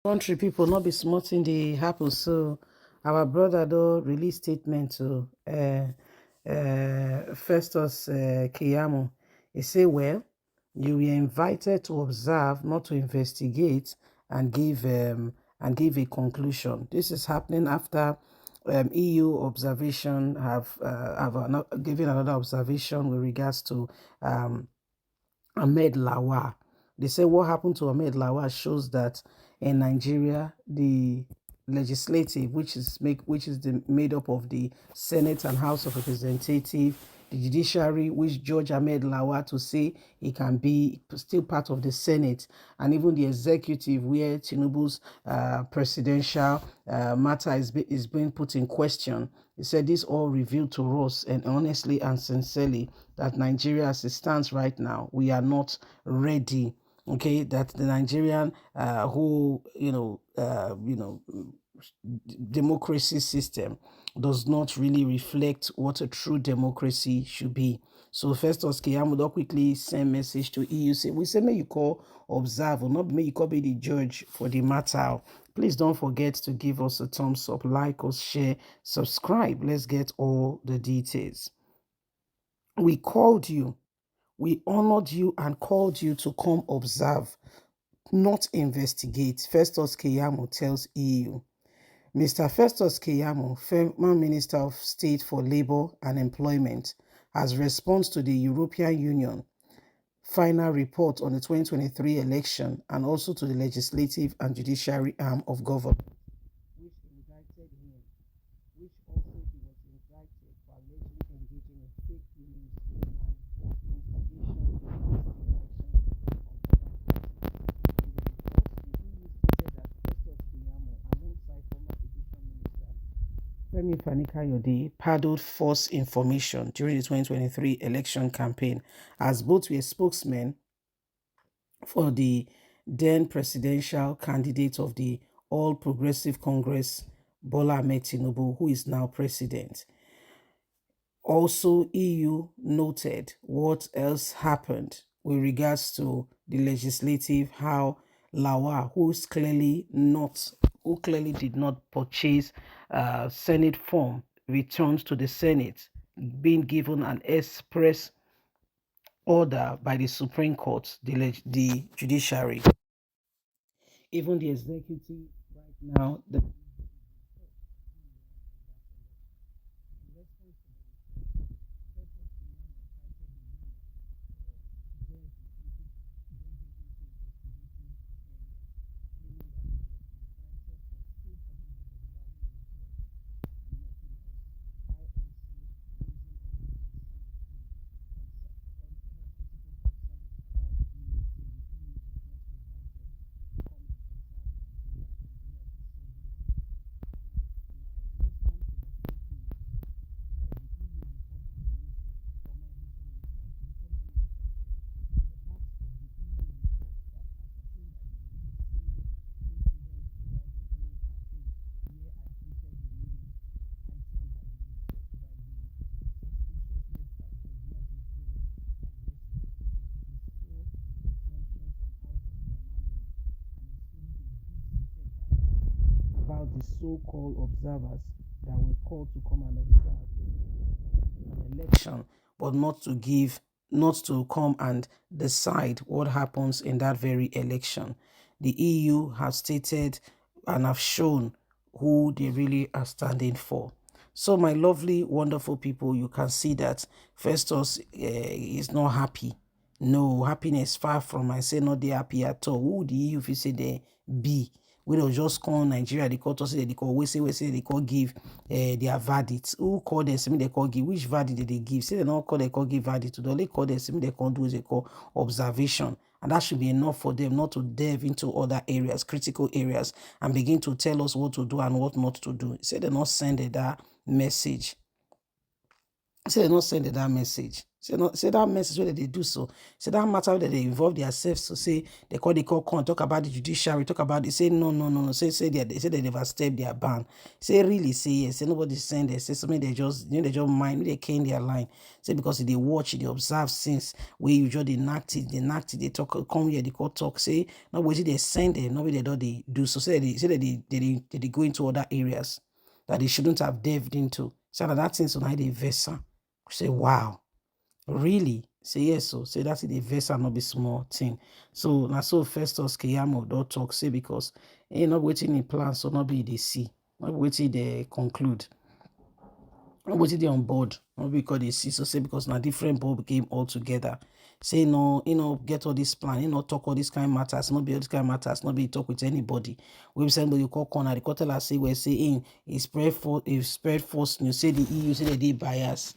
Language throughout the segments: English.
Country people not be smart in the happen. So our brother though release statement to Festus Keyamo. He say, well, you were invited to observe, not to investigate and give a conclusion. This is happening after EU observation have given another observation with regards to Ahmed Lawal. They say what happened to Ahmed Lawal shows that in Nigeria, the legislative, which is made up of the Senate and House of Representatives, the judiciary, which Judge Ahmed Lawal to say he can be still part of the Senate, and even the executive, where Tinubu's presidential matter is being put in question. He said this all revealed to us, and honestly and sincerely, that Nigeria as it stands right now, we are not ready. Okay, that the Nigerian whole democracy system does not really reflect what a true democracy should be. So Festus Keyamo don't quickly send message to EU. Say we say may you call observe or not may you call be the judge for the matter. Please don't forget to give us a thumbs up, like us, share, subscribe. Let's get all the details. We called you, we honored you and called you to come observe, not investigate. Festus Keyamo tells EU. Mr. Festus Keyamo, former Minister of State for Labour and Employment, has responded to the European Union final report on the 2023 election and also to the legislative and judiciary arm of government, which indicted him, which also he was indicted for allegedly engaging in fake news and instigation against the election of Femi Fani-Kayode peddled false information during the 2023 election campaign, as both were spokesmen for the then presidential candidate of the All Progressive Congress, Bola Ahmed Tinubu, who is now president. Also, EU noted what else happened with regards to the legislative, how Lawal, who clearly did not purchase Senate form, returns to the Senate, being given an express order by the Supreme Court, the judiciary, even the executive right now. About the so-called observers that were called to come and observe an election, but not to come and decide what happens in that very election. The EU has stated and have shown who they really are standing for. So my lovely, wonderful people, you can see that Festus is not happy. No, happiness far from. I say not they happy at all. Who the EU if you say they be? We don't just call Nigeria, they call us, they call, we say, they call give their verdict. Who call them, say they call give, which verdict did they give? Say they don't call, they call give verdict. They only call them, say they can't do what they call observation. And that should be enough for them not to delve into other areas, critical areas, and begin to tell us what to do and what not to do. Say they not send that message. Say they not send that message. Say that message where they do so. Say that matter where they involve themselves. So say they call con, talk about the judiciary, talk about it. Say no. Say they say they never step their ban. Say really say yes. Say nobody send it. Say something they just they just mind they came their line. Say because they watch, they observe since where you just they talk come here, they call talk. Say nobody they send it, nobody they do so. Say they go into other areas that they shouldn't have delved into. So that thing so now they vesa. Say wow. Really? Say yes, so say that is the verse and not be small thing. So now so Festus Keyamo don't talk, say because not waiting in plan, so not be they see, not waiting they conclude, not waiting they on board, not because they see, so say because now different board came all together. Say no, get all this plan, talk all this kind of matters, not be all this kind of matters, not be talk with anybody. We send you call corner, the quarter say we're saying it spread for if spread false news, say the EU say they bias.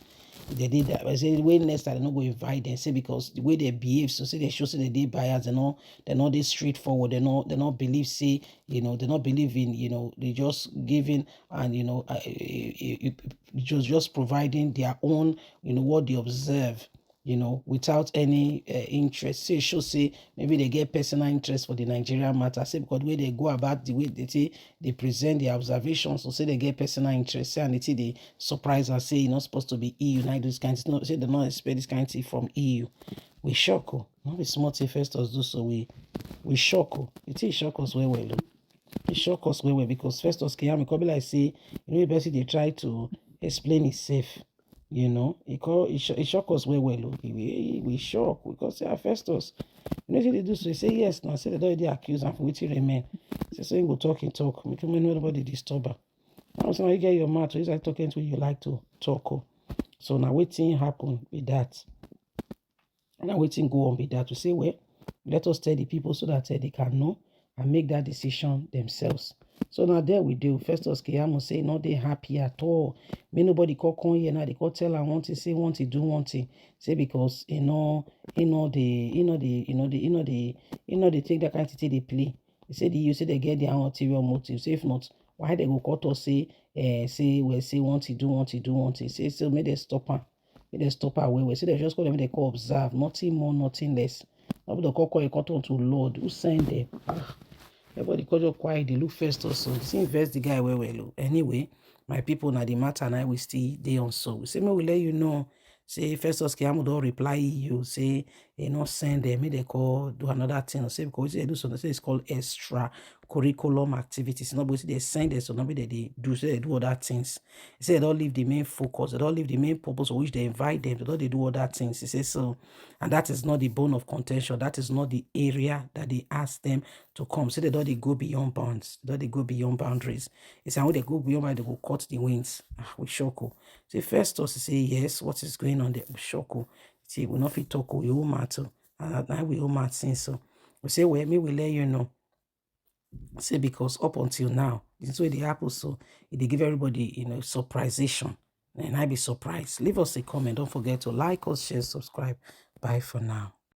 They did that. I say the way next time they not go invite them. Say because the way they behave, so say they show say they did bias. They're not this straightforward. They not believe. Say they not believe in they just giving and just providing their own what they observe. Without any interest. Say show say maybe they get personal interest for the Nigerian matter. Say because the way they go about the way they present their observations, so say they get personal interest. Say and they surprise and say you're not supposed to be EU. Now this kind of no, say they not expect this kind of thing from EU. We shock. Not be small thing first us do so we shock. It shock us well. It shock us well because first us Keyamo come like say basically they try to explain itself. It shock us well. We shock because say Festus. They do so. They say yes now. Say they don't already accuse and for which remain. So you go talk. Make nobody disturb her. Now so you get your mouth. So you start talking to you like to talk. So now waiting happen with that. Now waiting go on with that. To say well, let us tell the people so that they can know and make that decision themselves. So now there we do. Festus Keyamo say not they happy at all. May nobody call con here now. They call tell and want to say want to do want to say because they take that kind of thing they play. They say you say they get their own ulterior motives. If not, why they go court or say want to do. Say so may they stop her. May they stop her away. Say they just call them they call observe. Nothing more, nothing less. Now they call a court to Lord. Who send them? Everybody call you quiet. They look first also. See invest the guy well. Anyway, my people now the matter and I will still they on so. We say me we let you know. Say Festus Keyamo don't reply you. Say not send them. May they call do another thing. Say because they do something. Say it's called extra curriculum activities. Nobody they send it so nobody they do. Say they do other things. Say they don't leave the main focus. They don't leave the main purpose for which they invite them. They do other things. He says so, and that is not the bone of contention. That is not the area that they ask them to come. Say they don't they go beyond bounds. They don't they go beyond boundaries. It's how they go beyond boundaries, they go cut the wings. We shock. Say first us say yes. What is going on there? We shock. See, we not fit talk. We all matter. And now we all matter since so. We say well, me will let you know. Say because up until now, this is where the apple so they give everybody surprisation. And I be surprised. Leave us a comment. Don't forget to like us, share, subscribe. Bye for now.